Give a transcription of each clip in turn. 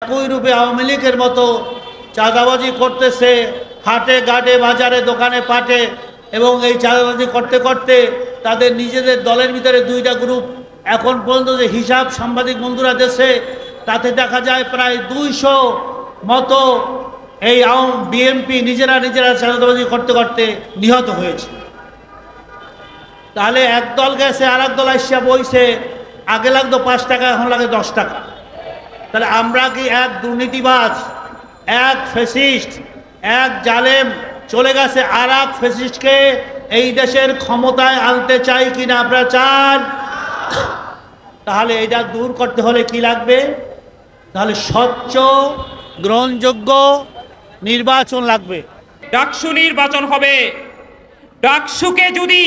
একই রূপে আওয়ামী লীগের মতো চাঁদাবাজি করতেছে হাটে ঘাটে বাজারে দোকানে পাটে, এবং এই চাঁদাবাজি করতে করতে তাদের নিজেদের দলের ভিতরে দুইটা গ্রুপ। এখন পর্যন্ত যে হিসাব সাংবাদিক বন্ধুরা দেশে, তাতে দেখা যায় প্রায় 200 মতো এই বিএনপি নিজেরা চাঁদাবাজি করতে করতে নিহত হয়েছে। তাহলে এক দল গেছে আর এক দল আসিয়া বইছে, আগে লাগতো 5 টাকা, এখন লাগে 10 টাকা। তাহলে আমরা কি এক দুর্নীতিবাজ, এক ফ্যাসিস্ট, এক জালেম চলে গেছে আর এক ফ্যাসিস্টকে এই দেশের ক্ষমতায় আনতে চাই কিনা আপনারা চান? তাহলে এটা দূর করতে হলে কি লাগবে? তাহলে স্বচ্ছ গ্রহণযোগ্য নির্বাচন লাগবে। ডাকসু নির্বাচন হবে। ডাকসুকে যদি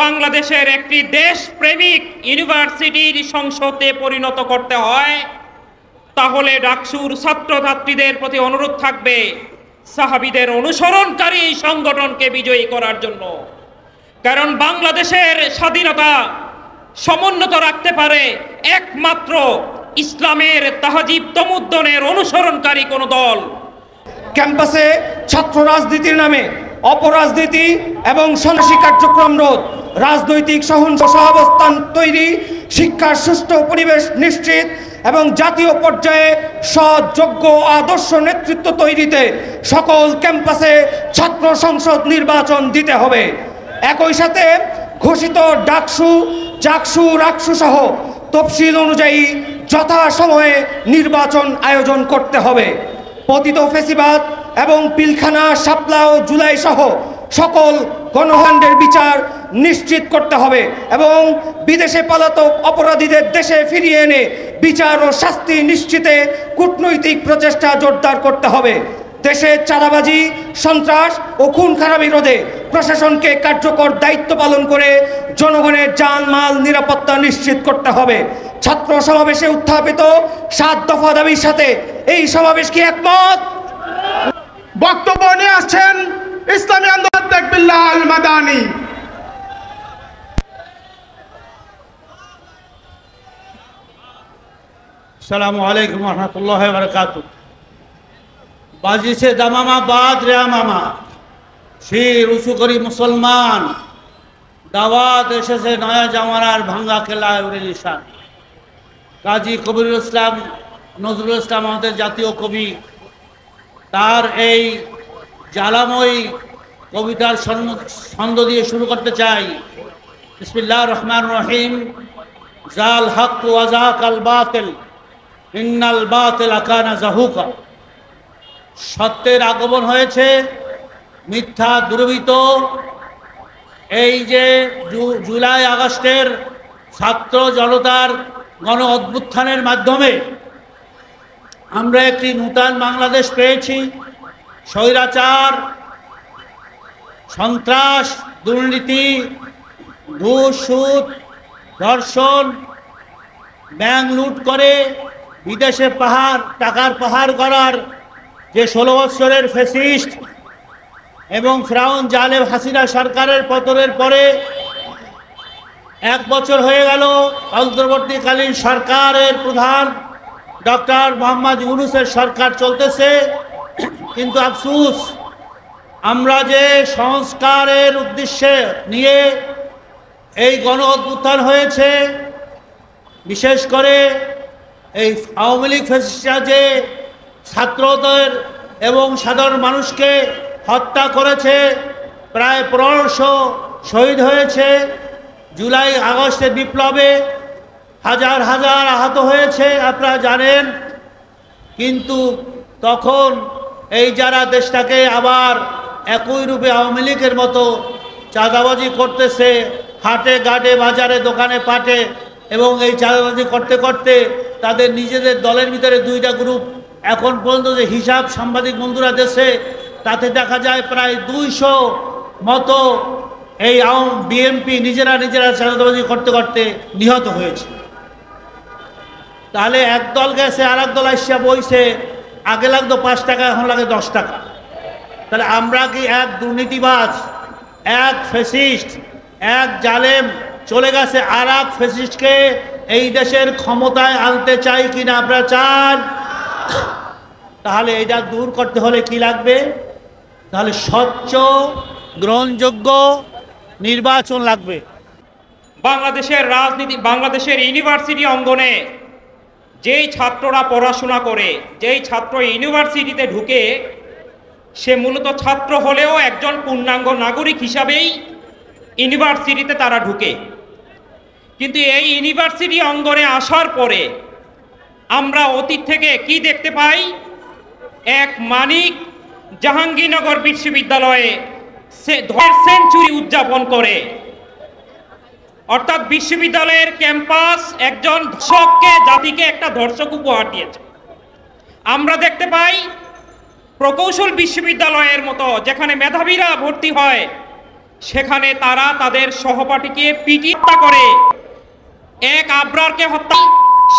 বাংলাদেশের একটি দেশপ্রেমিক ইউনিভার্সিটির সংসদে পরিণত করতে হয়, তাহলে ডাকসুর ছাত্রছাত্রীদের প্রতি অনুরোধ থাকবে সাহাবীদের অনুসরণকারী এই সংগঠনকে বিজয়ী করার জন্য। কারণ বাংলাদেশের স্বাধীনতা সমুন্নত রাখতে পারে একমাত্র ইসলামের তাহজিব তমুদ্দনের অনুসরণকারী কোন দল। ক্যাম্পাসে ছাত্র রাজনীতির নামে অপরাজনীতি এবং সন্ত্রাসী কার্যক্রম রোধ, রাজনৈতিক সহাবস্থান তৈরি, শিক্ষার সুষ্ঠু পরিবেশ নিশ্চিত এবং জাতীয় পর্যায়ে সৎ, যোগ্য, আদর্শ নেতৃত্ব তৈরিতে সকল ক্যাম্পাসে ছাত্র সংসদ নির্বাচন দিতে হবে। একই সাথে ঘোষিত ডাকসু, জাকসু, রাকসু সহ তফসিল অনুযায়ী যথাসময়ে নির্বাচন আয়োজন করতে হবে। পতিত ফেসিবাদ এবং পিলখানা, শাপলা ও জুলাই সহ সকল গণহত্যার বিচার নিশ্চিত করতে হবে এবং বিদেশে পলাতক অপরাধীদের দেশে ফিরিয়ে এনে বিচার ও শাস্তি নিশ্চিতে কূটনৈতিক প্রচেষ্টা জোরদার করতে হবে। দেশে চাঁদাবাজি, সন্ত্রাস ও খুন খারাপি রোধে প্রশাসনকে কার্যকর দায়িত্ব পালন করে জনগণের জানমাল নিরাপত্তা নিশ্চিত করতে হবে। ছাত্র সমাবেশে উত্থাপিত 7 দফা দাবির সাথে এই সমাবেশ কি একমত? বক্তব্য নিয়ে আসছেন ইসলামী আন্দোলন তাকবিল্লাহ আল মাদানী। আসসালামু আলাইকুম ওয়া রাহমাতুল্লাহি ওয়া বারাকাতুহু। বাজি সে দামামা বাদ রে মামা, শির উঁচু করি মুসলমান, দাওয়াত এসেছে নয়া জামানার ভাঙ্গা খেলায় উড়ে নিশান। কাজী কবিরুল ইসলাম নজরুল ইসলাম আমাদের জাতীয় কবি, তার এই জ্বালাময়ী কবিতার ছন্দ দিয়ে শুরু করতে চাই। বিসমিল্লাহির রহমানির রহিম। জাল হক ওয়া যাকাল বাতিল, ইন্নাল বাতিলা কানা যাহুকা। সত্যের আগমন হয়েছে, মিথ্যা দুর্বৃত্ত। এই যে জুলাই আগস্টের ছাত্র জনতার গণ অভ্যুত্থানের মাধ্যমে আমরা একটি নূতন বাংলাদেশ পেয়েছি। স্বৈরাচার, সন্ত্রাস, দুর্নীতি, ঘুষ, সুদ, ধর্ষণ, ব্যাংক লুট করে বিদেশে টাকার পাহাড় করার যে 16 বছরের ফ্যাসিস্ট এবং ফিরআউন জালেম হাসিনা সরকারের পতনের পরে 1 বছর হয়ে গেল অন্তর্বর্তীকালীন সরকারের প্রধান ডক্টর মোহাম্মদ ইউনূসের সরকার চলতেছে। কিন্তু আফসোস, আমরা যে সংস্কারের উদ্দেশ্যে নিয়ে এই গণ অভ্যুত্থান হয়েছে, বিশেষ করে এই আওয়ামী লীগ ফ্যাসিস্টরা যে ছাত্রদের এবং সাধারণ মানুষকে হত্যা করেছে, প্রায় 1500 শহীদ হয়েছে। জুলাই আগস্টের বিপ্লবে হাজার হাজার আহত হয়েছে, আপনারা জানেন। কিন্তু তখন এই যারা দেশটাকে আবার একই রূপে আওয়ামী লীগের মতো চাঁদাবাজি করতেছে হাটে ঘাটে বাজারে দোকানে পাটে, এবং এই চাঁদাবাজি করতে করতে তাদের নিজেদের দলের ভিতরে দুইটা গ্রুপ। এখন পর্যন্ত যে হিসাব সাংবাদিক বন্ধুরা দেশে, তাতে দেখা যায় প্রায় 200 মতো এই বিএনপি নিজেরা চাঁদাবাজি করতে করতে নিহত হয়েছে। তাহলে এক দল গেছে আর এক দল আসিয়া বইছে, আগে লাগতো 5 টাকা, এখন লাগে 10 টাকা। তাহলে আমরা কি এক দুর্নীতিবাজ, এক ফ্যাসিস্ট, এক জালেম চলে গেছে আর এক ফ্যাসিস্টকে এই দেশের ক্ষমতায় আনতে চাই কিনা আপনারা চান? তাহলে এটা দূর করতে হলে কি লাগবে? তাহলে স্বচ্ছ গ্রহণযোগ্য নির্বাচন লাগবে। বাংলাদেশের রাজনীতি, বাংলাদেশের ইউনিভার্সিটি অঙ্গনে যেই ছাত্ররা পড়াশোনা করে, যেই ছাত্র ইউনিভার্সিটিতে ঢুকে, সে মূলত ছাত্র হলেও একজন পূর্ণাঙ্গ নাগরিক হিসাবেই ইউনিভার্সিটিতে তারা ঢুকে। কিন্তু এই ইউনিভার্সিটি অঙ্গনে আসার পরে আমরা অতীত থেকে কি দেখতে পাই? এক মানিক জাহাঙ্গীরনগর বিশ্ববিদ্যালয়ে সেঞ্চুরি উদযাপন করে, অর্থাৎ বিশ্ববিদ্যালয়ের ক্যাম্পাস একজন ধর্ষককে, জাতিকে একটা ধর্ষক উপহার দিয়েছে। আমরা দেখতে পাই প্রকৌশল বিশ্ববিদ্যালয়ের মতো যেখানে মেধাবীরা ভর্তি হয়, সেখানে তারা তাদের সহপাঠীকে পিটিয়ে হত্যা করে। এক আবরারকে হত্যা,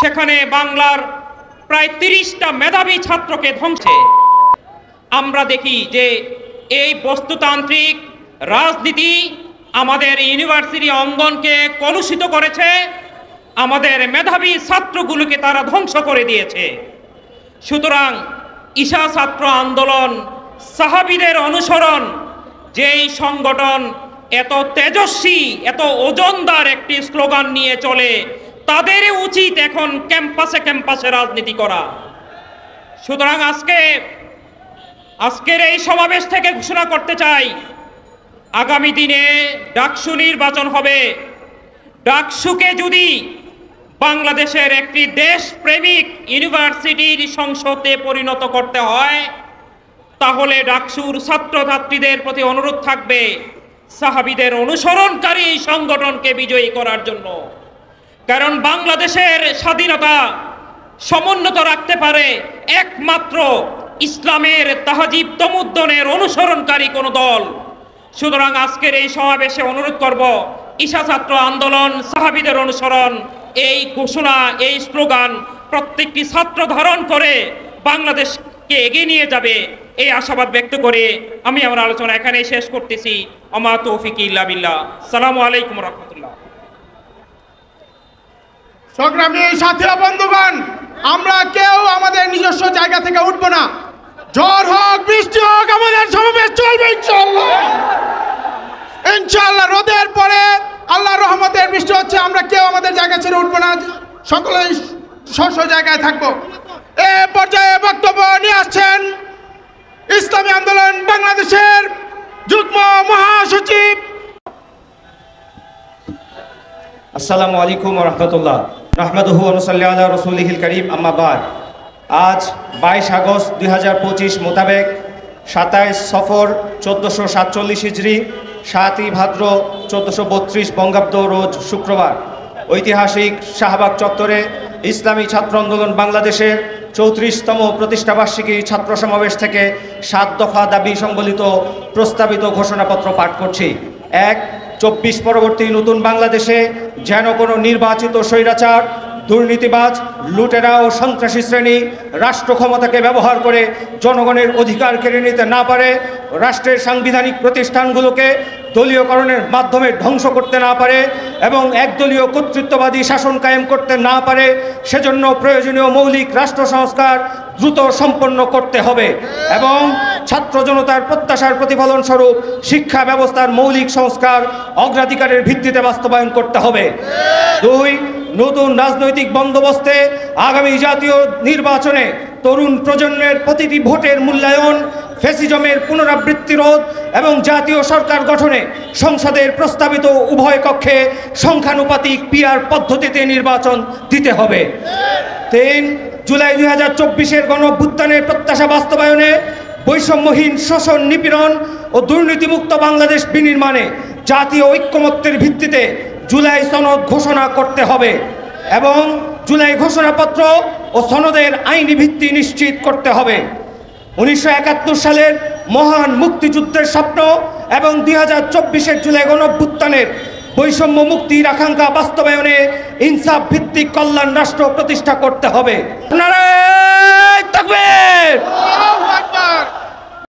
সেখানে বাংলার প্রায় 30টা মেধাবী ছাত্রকে ধ্বংসে। আমরা দেখি যে এই বস্তুতান্ত্রিক রাজনীতি আমাদের ইউনিভার্সিটি অঙ্গনকে কলুষিত করেছে, আমাদের মেধাবী ছাত্রগুলোকে তারা ধ্বংস করে দিয়েছে। সুতরাং ঈশা ছাত্র আন্দোলন, সাহাবীদের অনুসরণ, যেই সংগঠন এত তেজস্বী, এত ওজনদার একটি স্লোগান নিয়ে চলে, তাদেরই উচিত এখন ক্যাম্পাসে ক্যাম্পাসে রাজনীতি করা। সুতরাং আজকের এই সমাবেশ থেকে ঘোষণা করতে চাই, আগামী দিনে ডাকসু নির্বাচন হবে। ডাকসুকে যদি বাংলাদেশের একটি দেশপ্রেমিক ইউনিভার্সিটির সংসদে পরিণত করতে হয়, তাহলে ডাকসুর ছাত্রছাত্রীদের প্রতি অনুরোধ থাকবে সাহাবীদের অনুসরণকারী এই সংগঠনকে বিজয়ী করার জন্য। কারণ বাংলাদেশের স্বাধীনতা সমুন্নত রাখতে পারে একমাত্র ইসলামের তাহজিব তমুদ্দনের অনুসরণকারী কোন দল। সুতরাং আজকের এই সমাবেশে অনুরোধ করব, ঈশা ছাত্র আন্দোলন, সাহাবীদের অনুসরণ, এই ঘোষণা, এই স্লোগান প্রত্যেকটি ছাত্র ধারণ করে বাংলাদেশকে এগিয়ে নিয়ে যাবে, এই আশাবাদ ব্যক্ত করে আমি আমার আলোচনা এখানেই শেষ করতেছি। আমা তৌফিক ইল্লা বিল্লাহ। আসসালামু আলাইকুম ওয়া রাহমাতুল্লাহ। সংগ্রামী সাথী ও বন্ধুগণ, আমরা কেউ আমাদের নিজস্ব জায়গা থেকে উঠব না। ঝড় হোক, বৃষ্টি হোক, আমাদের সমাবেশ চলবে ইনশাআল্লাহ। ইনশাআল্লাহ রোদের পরে আল্লাহর রহমতের বৃষ্টি হচ্ছে, আমরা কেউ আমাদের জায়গা ছেড়ে উঠব না, সকলেই স্ব জায়গায় থাকবো। এ পর্যায়ে বক্তব্য নিয়ে আসছেন ইসলামী আন্দোলন বাংলাদেশের যুগ্ম মহাসচিব। আসসালামু আলাইকুম ওয়া রাহমাতুল্লাহ। নাহমাদুহু ওয়া নুসাল্লি আলা রাসূলিহিল কারীম, আম্মা বাদ। আজ 22 আগস্ট 2025 মোতাবেক 27 সফর 1447 হিজরি, 7ই ভাদ্র 1432 বঙ্গাব্দ, রোজ শুক্রবার ঐতিহাসিক শাহবাগ চত্বরে ইসলামী ছাত্র আন্দোলন বাংলাদেশের 34তম প্রতিষ্ঠাবার্ষিকী ছাত্র সমাবেশ থেকে 7 দফা দাবি সংবলিত প্রস্তাবিত ঘোষণাপত্র পাঠ করছি। 1. 24 পরবর্তী নতুন বাংলাদেশে যেন কোনো নির্বাচিত স্বৈরাচার, দুর্নীতিবাজ, লুটেরা ও সন্ত্রাসী শ্রেণী রাষ্ট্র ক্ষমতাকে ব্যবহার করে জনগণের অধিকার কেড়ে নিতে না পারে, রাষ্ট্রের সাংবিধানিক প্রতিষ্ঠানগুলোকে দলীয়করণের মাধ্যমে ধ্বংস করতে না পারে এবং একদলীয় কর্তৃত্ববাদী শাসন কায়েম করতে না পারে, সেজন্য প্রয়োজনীয় মৌলিক রাষ্ট্র সংস্কার দ্রুত সম্পন্ন করতে হবে এবং ছাত্র জনতার প্রত্যাশার প্রতিফলন স্বরূপ শিক্ষা ব্যবস্থার মৌলিক সংস্কার অগ্রাধিকারের ভিত্তিতে বাস্তবায়ন করতে হবে। 2. নতুন রাজনৈতিক বন্দোবস্তে আগামী জাতীয় নির্বাচনে তরুণ প্রজন্মের প্রতিটি ভোটের মূল্যায়ন, ফ্যাসিজমের পুনরাবৃত্তি রোধ এবং জাতীয় সরকার গঠনে সংসদের প্রস্তাবিত উভয় কক্ষে সংখ্যানুপাতিক পিআর পদ্ধতিতে নির্বাচন দিতে হবে। 3. জুলাই 2024-এর গণঅভ্যুত্থানের প্রত্যাশা বাস্তবায়নে বৈষম্যহীন শোষণ, নিপীড়ন ও দুর্নীতিমুক্ত বাংলাদেশ বিনির্মাণে জাতীয় ঐক্যমত্যের ভিত্তিতে জুলাই সনদ ঘোষণা করতে হবে এবং জুলাই ঘোষণাপত্র ও সনদের আইনি ভিত্তি নিশ্চিত করতে হবে। 1971 সালের মহান মুক্তিযুদ্ধের স্বপ্ন এবং 2024-এর জুলাই গণঅভ্যুত্থানের বৈষম্য মুক্তির আকাঙ্ক্ষা বাস্তবায়নে ইনসাফ ভিত্তিক কল্যাণ রাষ্ট্র প্রতিষ্ঠা করতে হবে। নারায়ে তাকবীর! আল্লাহু আকবার!